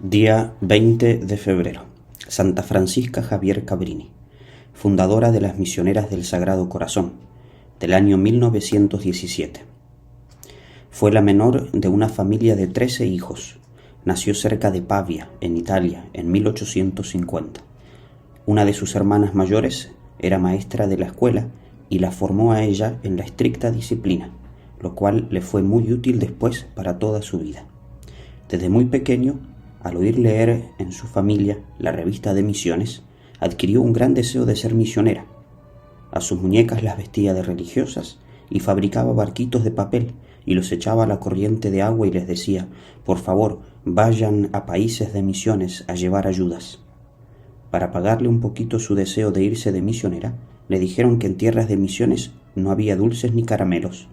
Día 20 de febrero. Santa Francisca Javier Cabrini, fundadora de las Misioneras del Sagrado Corazón, del año 1917. Fue la menor de una familia de 13 hijos. Nació cerca de Pavia, en Italia, en 1850. Una de sus hermanas mayores era maestra de la escuela y la formó a ella en la estricta disciplina, lo cual le fue muy útil después para toda su vida. Desde muy pequeño, al oír leer en su familia la revista de misiones, adquirió un gran deseo de ser misionera. A sus muñecas las vestía de religiosas y fabricaba barquitos de papel y los echaba a la corriente de agua y les decía: por favor, vayan a países de misiones a llevar ayudas. Para pagarle un poquito su deseo de irse de misionera, le dijeron que en tierras de misiones no había dulces ni caramelos.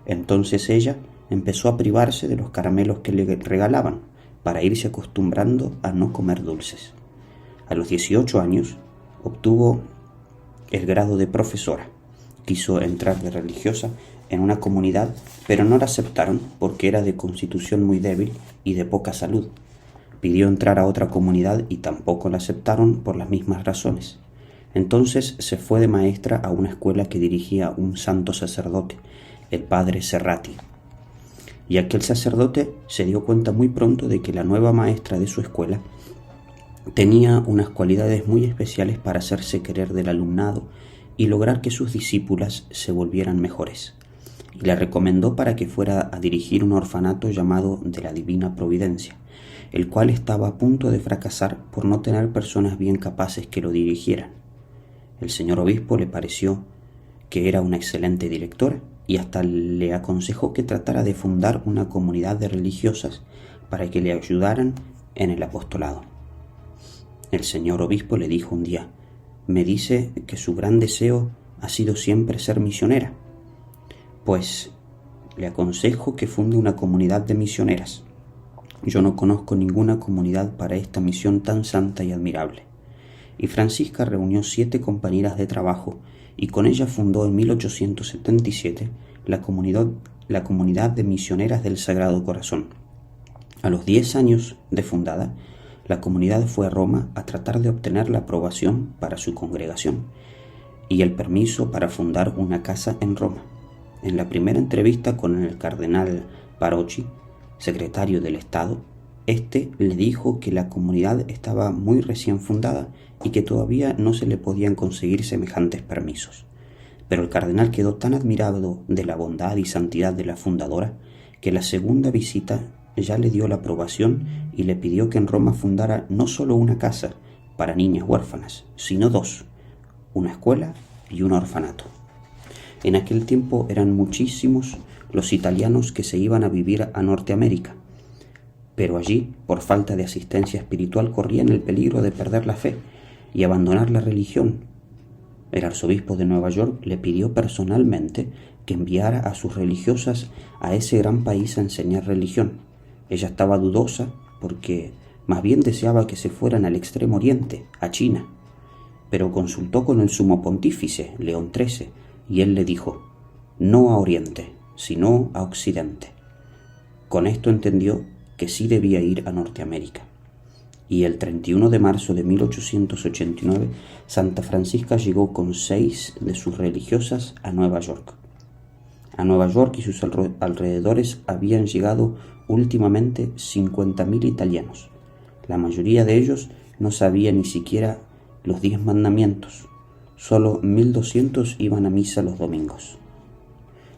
Entonces ella empezó a privarse de los caramelos que le regalaban, para irse acostumbrando a no comer dulces. A los 18 años obtuvo el grado de profesora. Quiso entrar de religiosa en una comunidad, pero no la aceptaron porque era de constitución muy débil y de poca salud. Pidió entrar a otra comunidad y tampoco la aceptaron por las mismas razones. Entonces se fue de maestra a una escuela que dirigía un santo sacerdote, el padre Serrati. Y aquel sacerdote se dio cuenta muy pronto de que la nueva maestra de su escuela tenía unas cualidades muy especiales para hacerse querer del alumnado y lograr que sus discípulas se volvieran mejores. Y la recomendó para que fuera a dirigir un orfanato llamado de la Divina Providencia, el cual estaba a punto de fracasar por no tener personas bien capaces que lo dirigieran. El señor obispo le pareció que era una excelente directora y hasta le aconsejó que tratara de fundar una comunidad de religiosas para que le ayudaran en el apostolado. El señor obispo le dijo un día: me dice que su gran deseo ha sido siempre ser misionera. Pues le aconsejo que funde una comunidad de misioneras. Yo no conozco ninguna comunidad para esta misión tan santa y admirable. Y Francisca reunió 7 compañeras de trabajo y con ella fundó en 1877 la comunidad de misioneras del Sagrado Corazón. A los 10 años de fundada, la comunidad fue a Roma a tratar de obtener la aprobación para su congregación y el permiso para fundar una casa en Roma. En la primera entrevista con el cardenal Parocchi, secretario del Estado, este le dijo que la comunidad estaba muy recién fundada y que todavía no se le podían conseguir semejantes permisos. Pero el cardenal quedó tan admirado de la bondad y santidad de la fundadora que la segunda visita ya le dio la aprobación y le pidió que en Roma fundara no solo una casa para niñas huérfanas, sino 2, una escuela y un orfanato. En aquel tiempo eran muchísimos los italianos que se iban a vivir a Norteamérica, pero allí, por falta de asistencia espiritual, corrían el peligro de perder la fe y abandonar la religión. El arzobispo de Nueva York le pidió personalmente que enviara a sus religiosas a ese gran país a enseñar religión. Ella estaba dudosa porque más bien deseaba que se fueran al Extremo Oriente, a China, pero consultó con el sumo pontífice, León XIII, y él le dijo: no a Oriente, sino a Occidente. Con esto entendió que sí debía ir a Norteamérica. Y el 31 de marzo de 1889, Santa Francisca llegó con 6 de sus religiosas a Nueva York. A Nueva York y sus alrededores habían llegado últimamente 50.000 italianos. La mayoría de ellos no sabían ni siquiera los 10 mandamientos. Solo 1.200 iban a misa los domingos.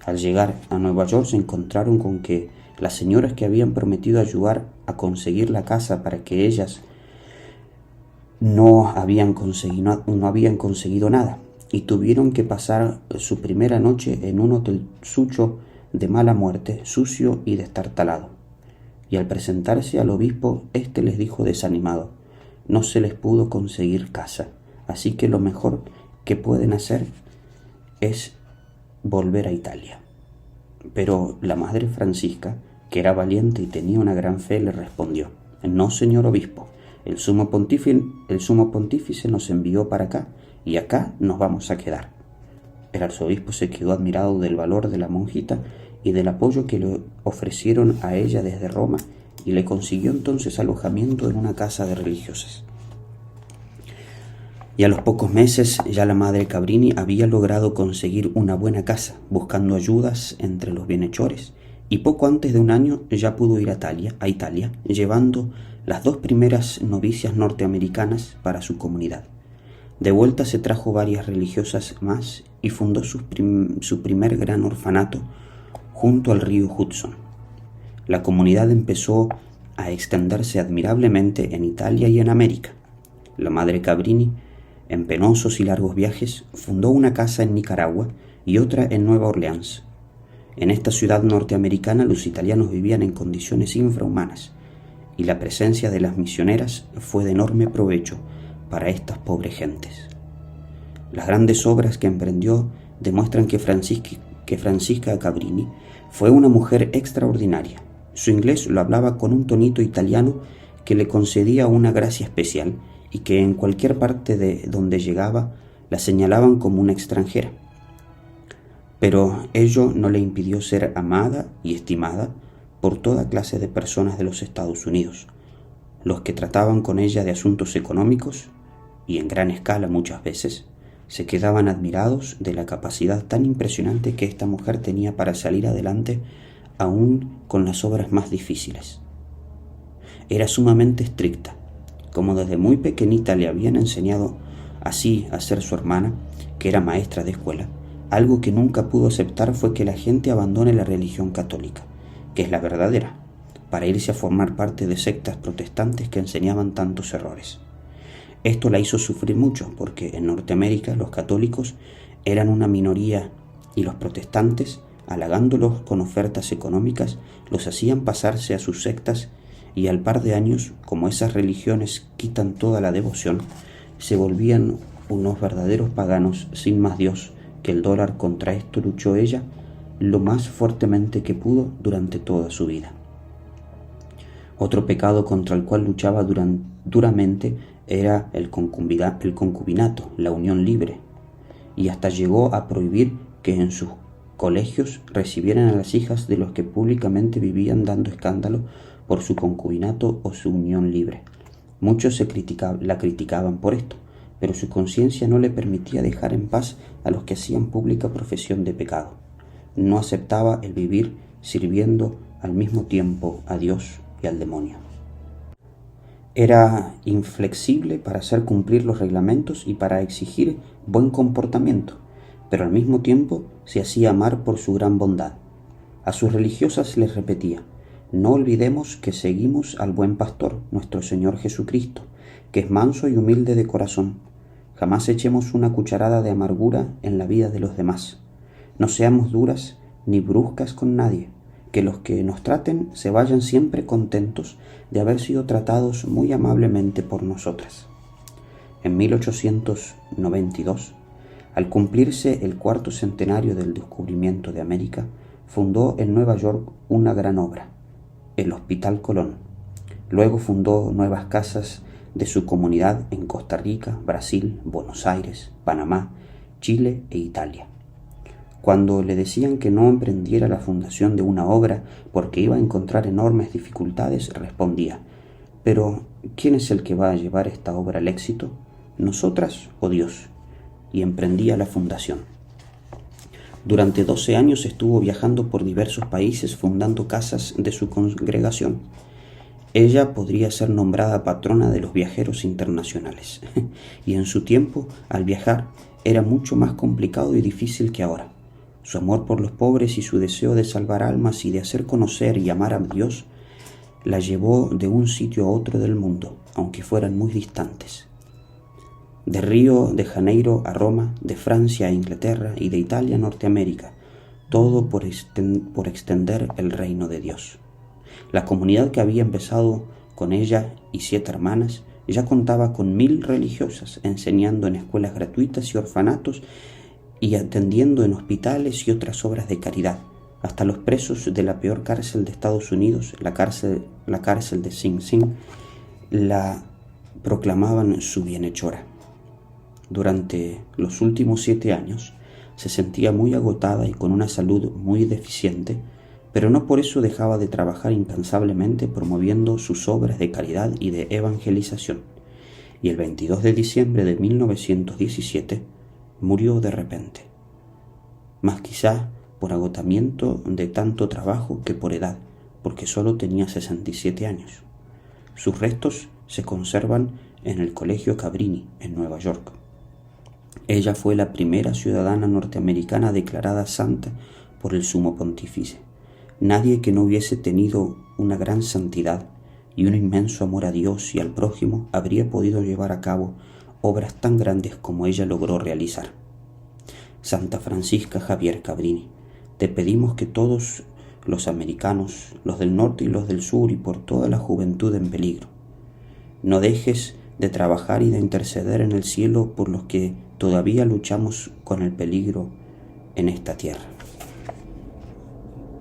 Al llegar a Nueva York se encontraron con que las señoras que habían prometido ayudar a conseguir la casa para que ellas no habían conseguido nada y tuvieron que pasar su primera noche en un hotel sucho de mala muerte, sucio y destartalado. Y al presentarse al obispo, éste les dijo desanimado: no se les pudo conseguir casa, así que lo mejor que pueden hacer es volver a Italia. Pero la madre Francisca, que era valiente y tenía una gran fe, le respondió: no, señor obispo, el sumo pontífice nos envió para acá y acá nos vamos a quedar. El arzobispo se quedó admirado del valor de la monjita y del apoyo que le ofrecieron a ella desde Roma y le consiguió entonces alojamiento en una casa de religiosas. Y a los pocos meses ya la madre Cabrini había logrado conseguir una buena casa, buscando ayudas entre los bienhechores, y poco antes de un año ya pudo ir a Italia, llevando las 2 primeras novicias norteamericanas para su comunidad. De vuelta se trajo varias religiosas más y fundó su primer gran orfanato junto al río Hudson. La comunidad empezó a extenderse admirablemente en Italia y en América. La madre Cabrini, en penosos y largos viajes, fundó una casa en Nicaragua y otra en Nueva Orleans. En esta ciudad norteamericana los italianos vivían en condiciones infrahumanas, y la presencia de las misioneras fue de enorme provecho para estas pobres gentes. Las grandes obras que emprendió demuestran que Francisca Cabrini fue una mujer extraordinaria. Su inglés lo hablaba con un tonito italiano que le concedía una gracia especial, y que en cualquier parte de donde llegaba la señalaban como una extranjera. Pero ello no le impidió ser amada y estimada por toda clase de personas de los Estados Unidos, los que trataban con ella de asuntos económicos, y en gran escala muchas veces, se quedaban admirados de la capacidad tan impresionante que esta mujer tenía para salir adelante aún con las obras más difíciles. Era sumamente estricta. Como desde muy pequeñita le habían enseñado así a ser su hermana, que era maestra de escuela, algo que nunca pudo aceptar fue que la gente abandone la religión católica, que es la verdadera, para irse a formar parte de sectas protestantes que enseñaban tantos errores. Esto la hizo sufrir mucho, porque en Norteamérica los católicos eran una minoría y los protestantes, halagándolos con ofertas económicas, los hacían pasarse a sus sectas, y al par de años, como esas religiones quitan toda la devoción, se volvían unos verdaderos paganos sin más Dios que el dólar. Contra esto luchó ella lo más fuertemente que pudo durante toda su vida. Otro pecado contra el cual luchaba duramente era el concubinato, la unión libre, y hasta llegó a prohibir que en sus colegios recibieran a las hijas de los que públicamente vivían dando escándalo por su concubinato o su unión libre. Muchos la criticaban por esto, pero su conciencia no le permitía dejar en paz a los que hacían pública profesión de pecado. No aceptaba el vivir sirviendo al mismo tiempo a Dios y al demonio. Era inflexible para hacer cumplir los reglamentos y para exigir buen comportamiento, pero al mismo tiempo se hacía amar por su gran bondad. A sus religiosas les repetía: no olvidemos que seguimos al buen pastor, nuestro Señor Jesucristo, que es manso y humilde de corazón. Jamás echemos una cucharada de amargura en la vida de los demás. No seamos duras ni bruscas con nadie, que los que nos traten se vayan siempre contentos de haber sido tratados muy amablemente por nosotras. En 1892, al cumplirse el 4º centenario del descubrimiento de América, fundó en Nueva York una gran obra, el Hospital Colón. Luego fundó nuevas casas de su comunidad en Costa Rica, Brasil, Buenos Aires, Panamá, Chile e Italia. Cuando le decían que no emprendiera la fundación de una obra porque iba a encontrar enormes dificultades, respondía: «Pero, ¿quién es el que va a llevar esta obra al éxito? ¿Nosotras o Dios?», y emprendía la fundación. Durante 12 años estuvo viajando por diversos países fundando casas de su congregación. Ella podría ser nombrada patrona de los viajeros internacionales, y en su tiempo, al viajar, era mucho más complicado y difícil que ahora. Su amor por los pobres y su deseo de salvar almas y de hacer conocer y amar a Dios la llevó de un sitio a otro del mundo, aunque fueran muy distantes. De Río de Janeiro a Roma, de Francia a Inglaterra y de Italia a Norteamérica, todo por extender el reino de Dios. La comunidad que había empezado con ella y 7 hermanas ya contaba con 1000 religiosas, enseñando en escuelas gratuitas y orfanatos y atendiendo en hospitales y otras obras de caridad. Hasta los presos de la peor cárcel de Estados Unidos, la cárcel de Sing Sing, la proclamaban su bienhechora. Durante los últimos 7 años se sentía muy agotada y con una salud muy deficiente, pero no por eso dejaba de trabajar incansablemente promoviendo sus obras de caridad y de evangelización, y el 22 de diciembre de 1917 murió de repente, más quizá por agotamiento de tanto trabajo que por edad, porque solo tenía 67 años. Sus restos se conservan en el Colegio Cabrini, en Nueva York. Ella fue la primera ciudadana norteamericana declarada santa por el Sumo Pontífice. Nadie que no hubiese tenido una gran santidad y un inmenso amor a Dios y al prójimo habría podido llevar a cabo obras tan grandes como ella logró realizar. Santa Francisca Javier Cabrini, te pedimos que todos los americanos, los del norte y los del sur, y por toda la juventud en peligro, no dejes de trabajar y de interceder en el cielo por los que todavía luchamos con el peligro en esta tierra.